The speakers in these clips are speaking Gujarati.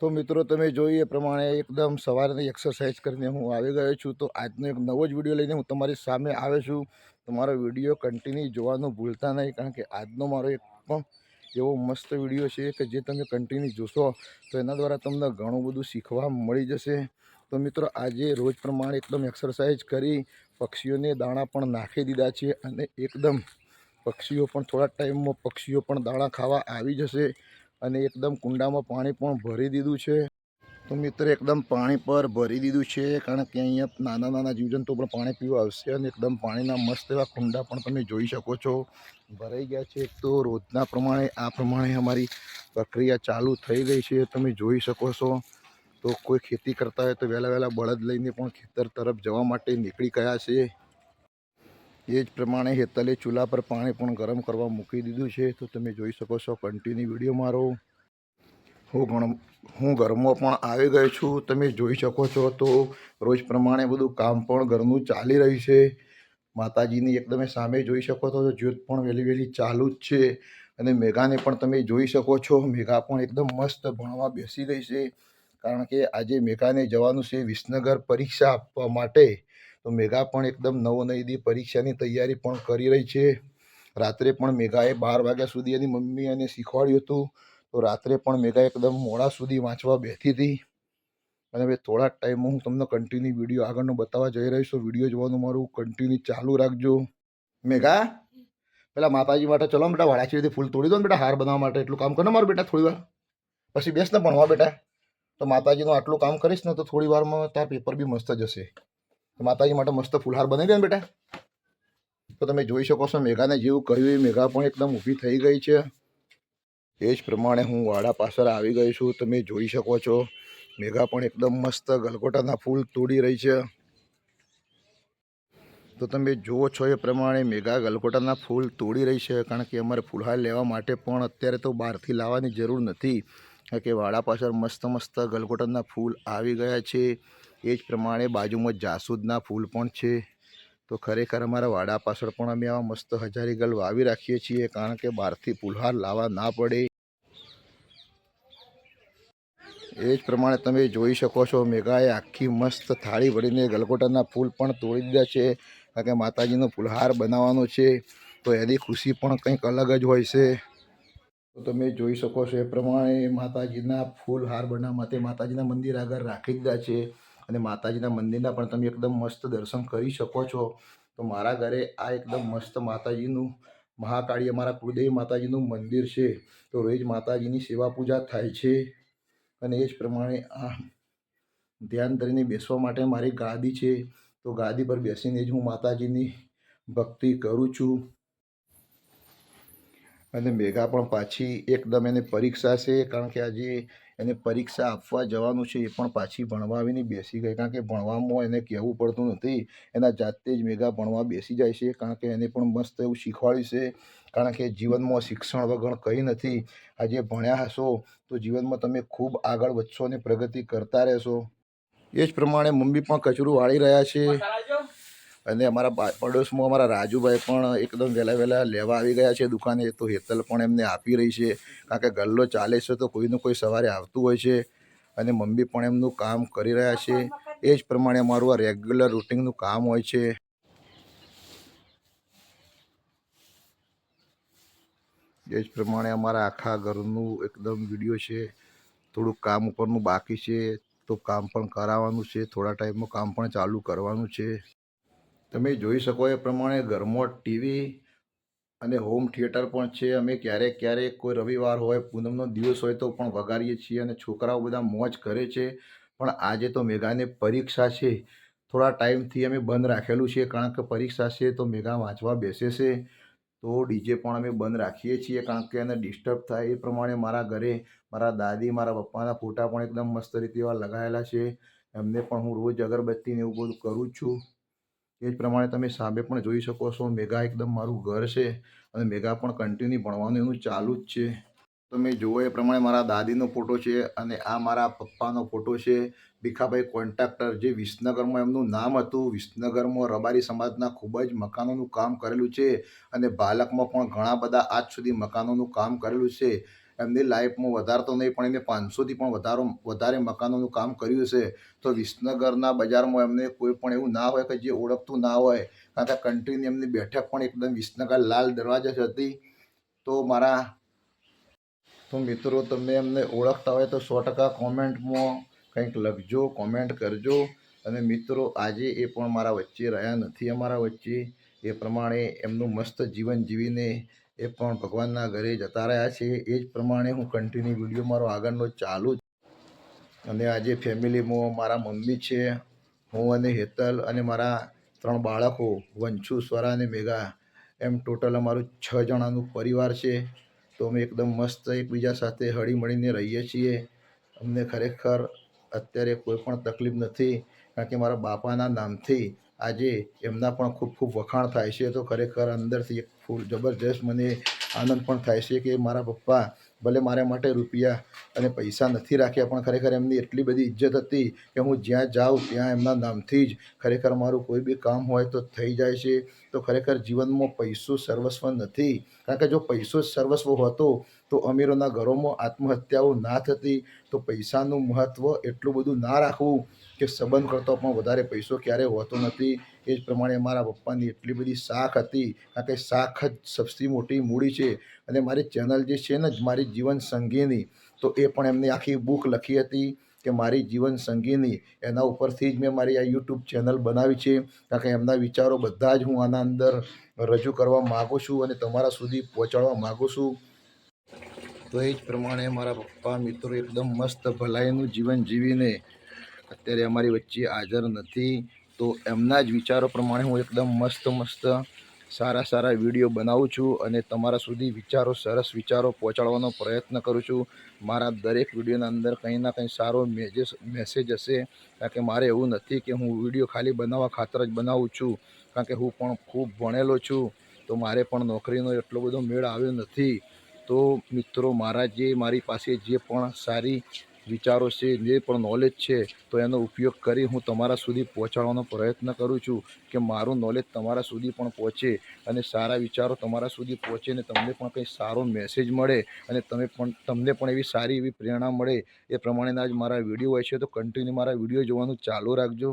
તો મિત્રો તમે જોઈએ એ પ્રમાણે એકદમ સવારની એક્સરસાઇઝ કરીને હું આવી ગયો છું. તો આજનો એક નવો જ વિડીયો લઈને હું તમારી સામે આવ્યો છું. તમારો વિડીયો કન્ટિન્યુ જોવાનું ભૂલતા નહીં, કારણ કે આજનો મારો એક પણ એવો મસ્ત વિડીયો છે કે જે તમે કન્ટિન્યુ જોશો તો એના દ્વારા તમને ઘણું બધું શીખવા મળી જશે. તો મિત્રો આજે રોજ પ્રમાણે એકદમ એક્સરસાઇઝ કરી પક્ષીઓને દાણા પણ નાખી દીધા છે, અને એકદમ પક્ષીઓ પણ થોડા ટાઈમમાં પક્ષીઓ પણ દાણા ખાવા આવી જશે. અને એકદમ કુંડામાં પાણી પણ ભરી દીધું છે. તો મિત્ર એકદમ પાણી પર ભરી દીધું છે, કારણ કે અહીંયા નાના નાના જીવજંતુઓ પણ પાણી પીવા આવશે. અને એકદમ પાણીના મસ્ત એવા કુંડા પણ તમે જોઈ શકો છો ભરાઈ ગયા છે. તો રોજના પ્રમાણે આ પ્રમાણે અમારી પ્રક્રિયા ચાલુ થઈ ગઈ છે, તમે જોઈ શકો છો. તો કોઈ ખેતી કરતા હોય તો વહેલા વહેલા બળદ લઈને પણ ખેતર તરફ જવા માટે નીકળી ગયા છે. એ જ પ્રમાણે હેતલે ચૂલા પર પાણી પણ ગરમ કરવા મૂકી દીધું છે. તો તમે જોઈ શકો છો કન્ટિન્યુ વિડીયો મારો. હું ઘરમાં પણ આવી ગયો છું, તમે જોઈ શકો છો. તો રોજ પ્રમાણે બધું કામ પણ ઘરનું ચાલી રહ્યું છે. માતાજીની એકદમ સામે જોઈ શકો છો, જ્યોત પણ વહેલી વહેલી ચાલુ જ છે. અને મેઘાને પણ તમે જોઈ શકો છો, મેઘા પણ એકદમ મસ્ત ભણવા બેસી ગઈ છે. કારણ કે આજે મેઘાને જવાનું છે વિસનગર પરીક્ષા આપવા માટે. તો મેઘા પણ એકદમ નવોનયની પરીક્ષાની તૈયારી પણ કરી રહી છે. રાત્રે પણ મેઘાએ 12 વાગ્યા સુધી એની મમ્મી એને શીખવાડ્યું હતું. તો રાત્રે પણ મેઘા એકદમ મોડા સુધી વાંચવા બેઠી હતી. અને હવે થોડા ટાઈમમાં હું તમને કન્ટિન્યુ વિડીયો આગળનો બતાવવા જઈ રહ્યો છું. વિડીયો જોવાનું મારું કન્ટિન્યુ ચાલુ રાખજો. મેઘા, પેલા માતાજી માટે ચલો બેટા, વાડાચીથી ફૂલ તોડી દો ને બેટા, હાર બનાવવા માટે એટલું કામ કરો ને મારું બેટા. થોડી વાર પછી બેસ ને ભણવા બેટા. તો માતાજીનું આટલું કામ કરીશ ને તો થોડી વારમાં તાર પેપર બી મસ્ત જશે. તો માતાજી માટે મસ્ત ફૂલહાર બનાવી દે ને બેટા. તો તમે જોઈ શકો છો મેઘાને જેવું કર્યું એ મેઘા પણ એકદમ ઊભી થઈ ગઈ છે. એ જ પ્રમાણે હું વાડા પાછળ આવી ગઈ છું, તમે જોઈ શકો છો. મેઘા પણ એકદમ મસ્ત ગલગોટાના ફૂલ તોડી રહી છે. તો તમે જુઓ છો એ પ્રમાણે મેઘા ગલગોટાના ફૂલ તોડી રહી છે, કારણ કે અમારે ફૂલહાર લેવા માટે પણ અત્યારે તો બહારથી લાવવાની જરૂર નથી, કારણ કે વાડા પાછળ મસ્ત મસ્ત ગલગોટાના ફૂલ આવી ગયા છે. એ જ પ્રમાણે બાજુમાં જાસૂદના ફૂલ પણ છે. તો ખરેખર અમારા વાડા પાછળ પણ અમે આવા મસ્ત હજારી ગલ વાવી રાખીએ છીએ, કારણ કે બહારથી ફૂલહાર લાવવા ના પડે. એ જ પ્રમાણે તમે જોઈ શકો છો, મેઘાએ આખી મસ્ત થાળી ભરીને ગલગોટાના ફૂલ પણ તોડી દીધા છે, કારણ કે માતાજીનો ફૂલહાર બનાવવાનો છે. તો એની ખુશી પણ કંઈક અલગ જ હોય છે. તો તમે જોઈ શકો છો એ પ્રમાણે માતાજીના ફૂલહાર બનાવવા માટે માતાજીના મંદિર આગળ રાખી દીધા છે. અને માતાજીના મંદિરના પણ તમે એકદમ મસ્ત દર્શન કરી શકો છો. તો મારા ઘરે આ એકદમ મસ્ત માતાજીનું મહાકાળી અમારા કુળદેવી માતાજીનું મંદિર છે. તો રોજ માતાજીની સેવા પૂજા થાય છે. અને એ જ પ્રમાણે આ ધ્યાન ધરીને બેસવા માટે મારી ગાદી છે. તો ગાદી પર બેસીને જ હું માતાજીની ભક્તિ કરું છું. અને મેઘા પણ પાછી એકદમ એને પરીક્ષા છે, કારણ કે આજે એને પરીક્ષા આપવા જવાનું છે. એ પણ પાછી ભણવા આવીને બેસી ગઈ, કારણ કે ભણવામાં એને કહેવું પડતું નથી, એના જાતે જ મેઘા ભણવા બેસી જાય છે. કારણ કે એને પણ મસ્ત એવું શીખવાડ્યું છે, કારણ કે જીવનમાં શિક્ષણ વગર કંઈ નથી. આજે ભણ્યા હશો તો જીવનમાં તમે ખૂબ આગળ વધશો અને પ્રગતિ કરતા રહેશો. એ જ પ્રમાણે મમ્મી પણ કચરું વાળી રહ્યા છે. અને અમારા પડોશમાં અમારા રાજુભાઈ પણ એકદમ વહેલા વહેલા લેવા આવી ગયા છે દુકાને. તો હેતલ પણ એમને આપી રહી છે, કારણ કે ગલ્લો ચાલે છે તો કોઈનું કોઈ સવારે આવતું હોય છે. અને મમ્મી પણ એમનું કામ કરી રહ્યા છે. એ જ પ્રમાણે અમારું આ રેગ્યુલર રૂટિનનું કામ હોય છે. એ જ પ્રમાણે અમારા આખા ઘરનું એકદમ વિડીયો છે. થોડુંક કામ ઉપરનું બાકી છે, તો કામ પણ કરાવવાનું છે. થોડા ટાઈમમાં કામ પણ ચાલુ કરવાનું છે. તમે જોઈ શકો એ પ્રમાણે ઘરમાં ટીવી અને હોમ થિયેટર પણ છે. અમે ક્યારેક ક્યારેક કોઈ રવિવાર હોય, પૂનમનો દિવસ હોય તો પણ વગાડીએ છીએ, અને છોકરાઓ બધા મોજ કરે છે. પણ આજે તો મેઘાને પરીક્ષા છે, થોડા ટાઈમથી અમે બંધ રાખેલું છે, કારણ કે પરીક્ષા છે તો મેઘા વાંચવા બેસે છે. તો ડીજે પણ અમે બંધ રાખીએ છીએ, કારણ કે એને ડિસ્ટર્બ થાય. એ પ્રમાણે મારા ઘરે મારા દાદી, મારા પપ્પાના ફોટા પણ એકદમ મસ્ત રીતે એવા લગાવેલા છે. એમને પણ હું રોજ અગરબત્તીને એવું બધું કરું છું. એ જ પ્રમાણે તમે સામે પણ જોઈ શકો છો, મેઘા એકદમ મારું ઘર છે. અને મેઘા પણ કન્ટિન્યુ ભણવાનું એનું ચાલુ જ છે. તમે જુઓ એ પ્રમાણે મારા દાદીનો ફોટો છે, અને આ મારા પપ્પાનો ફોટો છે. ભીખાભાઈ કોન્ટ્રાક્ટર, જે વિસનગરમાં એમનું નામ હતું. વિસનગરમાં રબારી સમાજના ખૂબ જ મકાનોનું કામ કરેલું છે. અને બાલકમાં પણ ઘણા બધા આજ સુધી મકાનોનું કામ કરેલું છે. એમની લાઈફમાં વધારે તો નહીં પણ એમને 500થી પણ વધારે મકાનોનું કામ કર્યું છે. તો વિસનગરના બજારમાં એમને કોઈ પણ એવું ના હોય કે જે ઓળખતું ના હોય, કારણ કે કન્ટિન્યુ એમની બેઠક પણ એકદમ વિસનગર લાલ દરવાજા જ હતી. તો મિત્રો તમે એમને ઓળખતા હોય તો 100% કોમેન્ટમાં કંઈક લખજો, કોમેન્ટ કરજો. અને મિત્રો આજે એ પણ મારા વચ્ચે રહ્યા નથી, અમારા વચ્ચે એ પ્રમાણે એમનું મસ્ત જીવન જીવીને એ પણ ભગવાનના ઘરે જતા રહ્યા છે. એ જ પ્રમાણે હું કન્ટિન્યુ વિડીયો મારો આગળનો ચાલુ જ. અને આજે ફેમિલીમાં મારા મમ્મી છે, હું અને હેતલ અને મારા 3 બાળકો વંશુ, સ્વરા અને મેઘા, એમ ટોટલ અમારું 6 જણાનું પરિવાર છે. તો અમે એકદમ મસ્ત એકબીજા સાથે હળીમળીને રહીએ છીએ. અમને ખરેખર અત્યારે કોઈ પણ તકલીફ નથી, કારણ કે મારા બાપાના નામથી આજે એમના પણ ખૂબ ખૂબ વખાણ થાય છે. તો ખરેખર અંદરથી એક ફૂલ જબરજસ્ત મને આનંદ પણ થાય છે કે મારા પપ્પા ભલે મારા માટે રૂપિયા અને પૈસા નથી રાખ્યા, પણ ખરેખર એમની એટલી બધી ઇજ્જત હતી કે હું જ્યાં જાઉં ત્યાં એમના નામથી જ ખરેખર મારું કોઈ બી કામ હોય તો થઈ જાય છે. તો ખરેખર જીવનમાં પૈસો સર્વસ્વ નથી, કારણ કે જો પૈસો જ સર્વસ્વ હોતો તો અમીરોના ઘરોમાં આત્મહત્યાઓ ના થતી. તો પૈસાનું મહત્ત્વ એટલું બધું ના રાખવું કે સંબંધ કરતો પણ વધારે પૈસો ક્યારેય હોતો નથી. એ જ પ્રમાણે મારા પપ્પાની એટલી બધી શાખ હતી, કારણ કે શાખ જ સૌથી મોટી મૂડી છે. અને મારી ચેનલ જે છે ને મારી જીવન સંગીની, તો એ પણ એમની આખી બુક લખી હતી કે મારી જીવન સંગીની. એના ઉપરથી જ મેં મારી આ યુટ્યુબ ચેનલ બનાવી છે, કારણ કે એમના વિચારો બધા જ હું આના અંદર રજૂ કરવા માગું છું અને તમારા સુધી પહોંચાડવા માગું છું. તો એ જ પ્રમાણે મારા પપ્પા મિત્રો એકદમ મસ્ત ભલાઈનું જીવન જીવીને અત્યારે અમારી વચ્ચે હાજર નથી. તો એમના જ વિચારો પ્રમાણે હું એકદમ મસ્ત સારા વિડીયો બનાવું છું અને તમારા સુધી સરસ વિચારો પહોંચાડવાનો પ્રયત્ન કરું છું. મારા દરેક વિડીયોના અંદર કંઈ ના કંઈ સારો મેસેજ હશે, કારણ કે મારે એવું નથી કે હું વિડીયો ખાલી બનાવવા ખાતર જ બનાવું છું, કારણ કે હું પણ ખૂબ ભણેલો છું. તો મારે પણ નોકરીનો એટલો બધો મેળ આવ્યો નથી. તો મિત્રો મારી પાસે જે પણ સારી વિચારો છે, જે પણ નોલેજ છે, તો એનો ઉપયોગ કરી હું તમારા સુધી પહોંચાડવાનો પ્રયત્ન કરું છું કે મારું નોલેજ તમારા સુધી પણ પહોંચે અને સારા વિચારો તમારા સુધી પહોંચે અને તમને પણ કંઈ સારો મેસેજ મળે અને તમને પણ એવી સારી એવી પ્રેરણા મળે. એ પ્રમાણેના જ મારા વિડીયો હોય છે. તો કન્ટિન્યુ મારા વિડીયો જોવાનું ચાલુ રાખજો.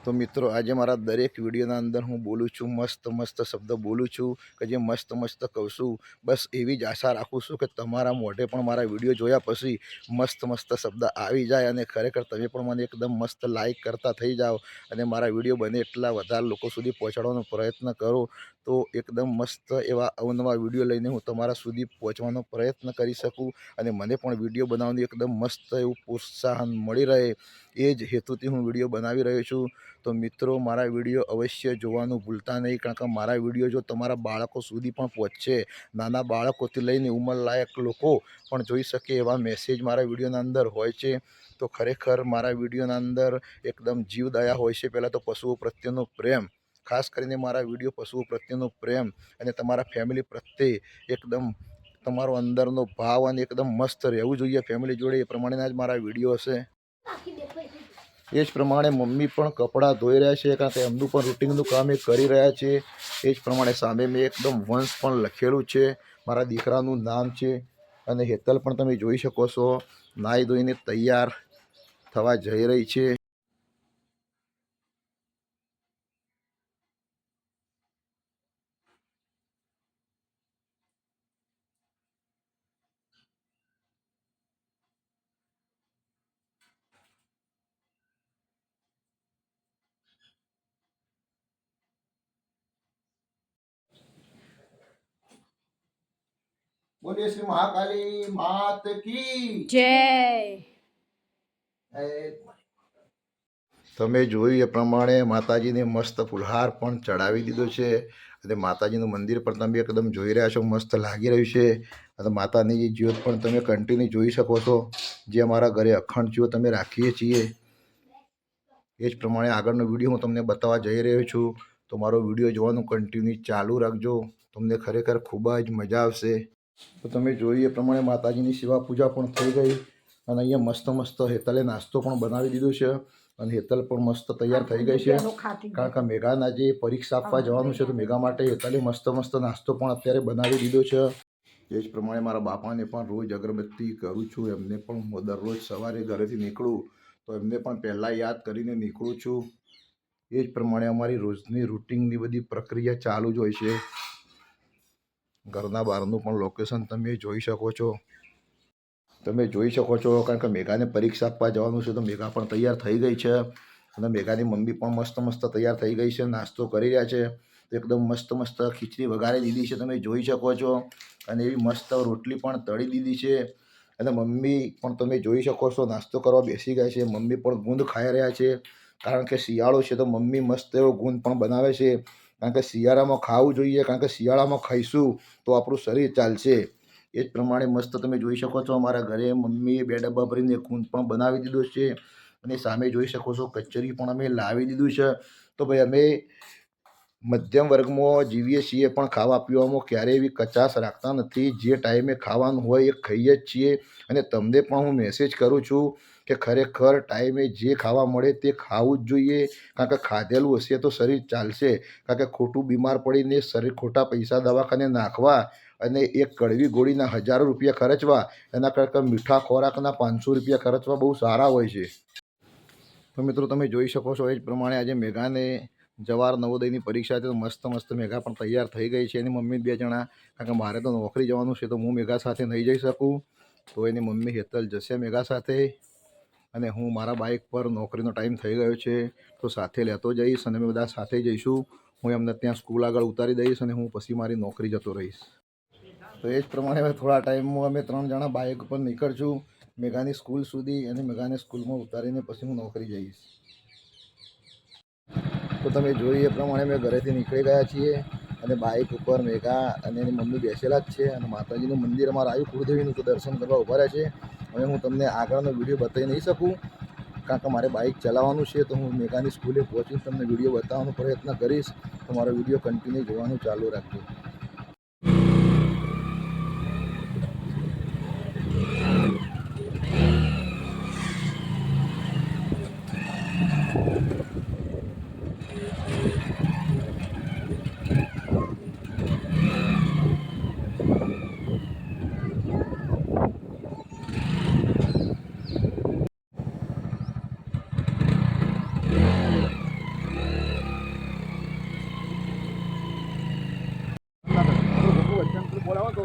તો મિત્રો આજે મારા દરેક વિડીયોના અંદર હું બોલું છું, મસ્ત શબ્દ બોલું છું કે જે મસ્ત કહું છું. બસ એવી જ આશા રાખું છું કે તમારા મોઢે પણ મારા વિડીયો જોયા પછી મસ્ત શબ્દ આવી જાય અને ખરેખર તમે પણ મને એકદમ મસ્ત લાઈક કરતા થઈ જાઓ અને મારા વિડીયો બને એટલા વધારે લોકો સુધી પહોંચાડવાનો પ્રયત્ન કરો. તો એકદમ મસ્ત એવા અવનવા વિડીયો લઈને હું તમારા સુધી પહોંચવાનો પ્રયત્ન કરી શકું અને મને પણ વિડીયો બનાવવાનું એકદમ મસ્ત એવું પ્રોત્સાહન મળી રહે, એ જ હેતુથી હું વિડીયો બનાવી રહ્યો છું. તો મિત્રો મારા વિડીયો અવશ્ય જોવાનું ભૂલતા નહીં, કારણ કે મારા વિડીયો જો તમારા બાળકો સુધી પણ પહોંચશે, નાના બાળકોથી લઈને ઉંમરલાયક લોકો પણ જોઈ શકે એવા મેસેજ મારા વિડીયોના અંદર હોય છે. તો ખરેખર મારા વિડીયોના અંદર એકદમ જીવદયા હોય છે. પહેલાં તો પશુઓ પ્રત્યેનો પ્રેમ, ખાસ કરીને મારા વિડીયો પશુઓ પ્રત્યેનો પ્રેમ અને તમારા ફેમિલી પ્રત્યે એકદમ તમારો અંદરનો ભાવ અને એકદમ મસ્ત રહેવું જોઈએ ફેમિલી જોડે. એ પ્રમાણેના જ મારા વિડીયો હશે. એ જ પ્રમાણે મમ્મી પણ કપડાં ધોઈ રહ્યા છે, કારણ કે એમનું પણ રૂટિનનું કામ એ કરી રહ્યા છે. એ જ પ્રમાણે સામે મેં એકદમ વંશ પણ લખેલું છે, મારા દીકરાનું નામ છે. અને હેતલ પણ તમે જોઈ શકો છો નાહી ધોઈને તૈયાર થવા જઈ રહી છે. બોલીએ શ્રી મહાકાલી માત કી જય. તમે જોયું એ પ્રમાણે માતાજીને મસ્ત ફુલહાર પણ ચડાવી દીધો છે અને માતાજીનું મંદિર પણ તમે એકદમ જોઈ રહ્યા છો, મસ્ત લાગી રહ્યું છે. અને માતાની જ્યોત પણ તમે કન્ટિન્યુ જોઈ શકો છો, જે અમારા ઘરે અખંડ જ્યોત અમે રાખીએ છીએ. એ જ પ્રમાણે આગળનો વિડીયો હું તમને બતાવવા જઈ રહ્યો છું. તો મારો વિડીયો જોવાનું કન્ટિન્યુ ચાલુ રાખજો, તમને ખરેખર ખૂબ જ મજા આવશે. તો તમે જોયું એ પ્રમાણે માતાજીની સેવા પૂજા પણ થઈ ગઈ અને અહીંયા મસ્ત હેતલે નાસ્તો પણ બનાવી દીધો છે અને હેતલ પણ મસ્ત તૈયાર થઈ ગઈ છે, કારણ કે મેઘાના જે પરીક્ષા આપવા જવાનું છે. તો મેઘા માટે હેતલે મસ્ત નાસ્તો પણ અત્યારે બનાવી દીધો છે. એ જ પ્રમાણે મારા બાપાને પણ રોજ અગરબત્તી કરું છું. એમને પણ હું દરરોજ સવારે ઘરેથી નીકળું તો એમને પણ પહેલાં યાદ કરીને નીકળું છું. એ જ પ્રમાણે અમારી રોજની રૂટિનની બધી પ્રક્રિયા ચાલુ જ હોય છે. ઘરના બહારનું પણ લોકેશન તમે જોઈ શકો છો. કારણ કે મેઘાને પરીક્ષા આપવા જવાનું છે તો મેઘા પણ તૈયાર થઈ ગઈ છે અને મેઘાની મમ્મી પણ મસ્ત મસ્ત તૈયાર થઈ ગઈ છે, નાસ્તો કરી રહ્યા છે. એકદમ મસ્ત મસ્ત ખીચડી વઘારી દીધી છે, તમે જોઈ શકો છો. અને એવી મસ્ત રોટલી પણ તળી દીધી છે. અને મમ્મી પણ તમે જોઈ શકો છો નાસ્તો કરવા બેસી ગયા છે. મમ્મી પણ ગુંદ ખાઈ રહ્યા છે કારણ કે શિયાળો છે તો મમ્મી મસ્ત એવો ગુંદ પણ બનાવે છે. કારણ કે શિયાળામાં ખાવું જોઈએ, કારણ કે શિયાળામાં ખાઈશું તો આપણું શરીર ચાલશે. એ જ પ્રમાણે મસ્ત તમે જોઈ શકો છો અમારા ઘરે મમ્મીએ 2 ડબ્બા ભરીને ગુંદ પણ બનાવી દીધો છે. અને સામે જોઈ શકો છો કચરી પણ અમે લાવી દીધું છે. તો ભાઈ અમે મધ્યમ વર્ગમાં જીવીએ છીએ પણ ખાવા પીવામાં ક્યારેય એવી કચાશ રાખતા નથી. જે ટાઈમે ખાવાનું હોય એ ખાઈએ જ છીએ. અને તમને પણ હું મેસેજ કરું છું કે ખરેખર ટાઈમે જે ખાવા મળે તે ખાવું જ જોઈએ. કારણ કે ખાધેલું હશે તો શરીર ચાલશે. કારણ કે ખોટું બીમાર પડીને શરીર ખોટા પૈસા દવાખાને નાખવા અને એક કડવી ગોળીના 1000 રૂપિયા ખર્ચવા એના કરતાં મીઠા ખોરાકના 500 રૂપિયા ખર્ચવા બહુ સારા હોય છે. તો મિત્રો તમે જોઈ શકો છો એ જ પ્રમાણે આજે મેઘાને જવાહર નવોદયની પરીક્ષા હતી તો મસ્ત મસ્ત મેઘા પણ તૈયાર થઈ ગઈ છે. એની મમ્મી 2 જણા, કારણ કે મારે તો નોકરી જવાનું છે તો હું મેઘા સાથે નહીં જઈ શકું. તો એની મમ્મી હેતલ જશે મેઘા સાથે અને હું મારા બાઇક પર નોકરીનો ટાઈમ થઈ ગયો છે તો સાથે લેતો જઈશ અને અમે બધા સાથે જઈશું. હું એમને ત્યાં સ્કૂલ આગળ ઉતારી દઈશ અને હું પછી મારી નોકરી જતો રહીશ. તો એ જ પ્રમાણે હવે થોડા ટાઈમમાં અમે 3 જણા બાઇક પર નીકળશું મેઘાની સ્કૂલ સુધી અને મેઘાને સ્કૂલમાં ઉતારીને પછી હું નોકરી જઈશ. તો તમે જોઈ એ પ્રમાણે અમે ઘરેથી નીકળી ગયા છીએ અને બાઇક ઉપર મેઘા અને એની મમ્મી બેસેલા જ છે. અને માતાજીનું મંદિર અમારે આવ્યું કુળદેવીનું તો દર્શન કરવા ઊભા રહ્યા છે. હવે હું તમને આગળનો વિડીયો બતાવી નહીં શકું કારણ કે મારે બાઇક ચલાવવાનું છે. તો હું મેઘાની સ્કૂલે પહોંચીને તમને વિડીયો બતાવવાનો પ્રયત્ન કરીશ. તો મારો વિડીયો કન્ટિન્યુ જોવાનું ચાલુ રાખજો. બોલાવો તો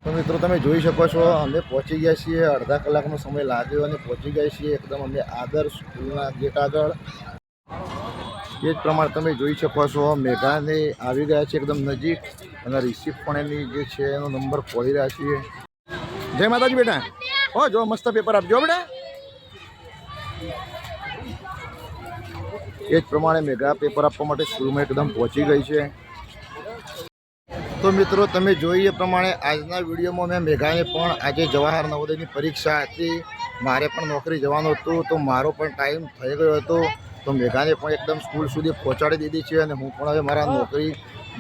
તો મિત્રો તમે જોઈ શકો છો અમે પહોંચી ગયા છીએ, અડધા કલાકનો સમય લાગ્યો અને પહોંચી ગયા છીએ એકદમ અમે આદર્શ સ્કૂલના ગેટ આગળ. એ જ પ્રમાણે તમે જોઈ શકો છો મેઘાને આવી ગયા છે એકદમ નજીક અને રિસિપ્ટ પણ એની જે છે એનો નંબર ખોલી રહ્યા છીએ. જય માતાજી બેટા. હો જો મસ્ત પેપર આપજો બેટા. એ જ પ્રમાણે મેઘા પેપર આપવા માટે સ્કૂલમાં એકદમ પહોંચી ગઈ છે. તો મિત્રો તમે જોઈએ એ પ્રમાણે આજના વિડીયોમાં મેં મેઘાને પણ આજે જવાહર નવોદયની પરીક્ષા હતી, મારે પણ નોકરી જવાનું હતું, તો મારો પણ ટાઈમ થઈ ગયો હતો. તો મેઘાને પણ એકદમ સ્કૂલ સુધી પહોંચાડી દીધી છે અને હું પણ હવે મારા નોકરી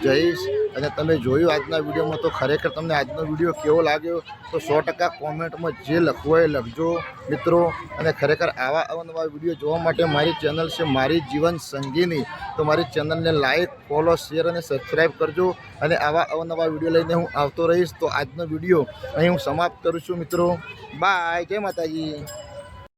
જઈશ. અને તમે જોયું આજના વિડીયોમાં, તો ખરેખર તમને આજનો વિડીયો કેવો લાગ્યો તો 100% કોમેન્ટમાં જે લખવું હોય લખજો મિત્રો. અને ખરેખર આવા અવનવા વિડીયો જોવા માટે મારી ચેનલ છે મારી જીવન સંગીની, તો મારી ચેનલને લાઈક, ફોલો, શેર અને સબસ્ક્રાઈબ કરજો. અને આવા અવનવા વિડીયો લઈને હું આવતો રહીશ. તો આજનો વિડીયો અહીં હું સમાપ્ત કરું છું મિત્રો. બાય. જય માતાજી.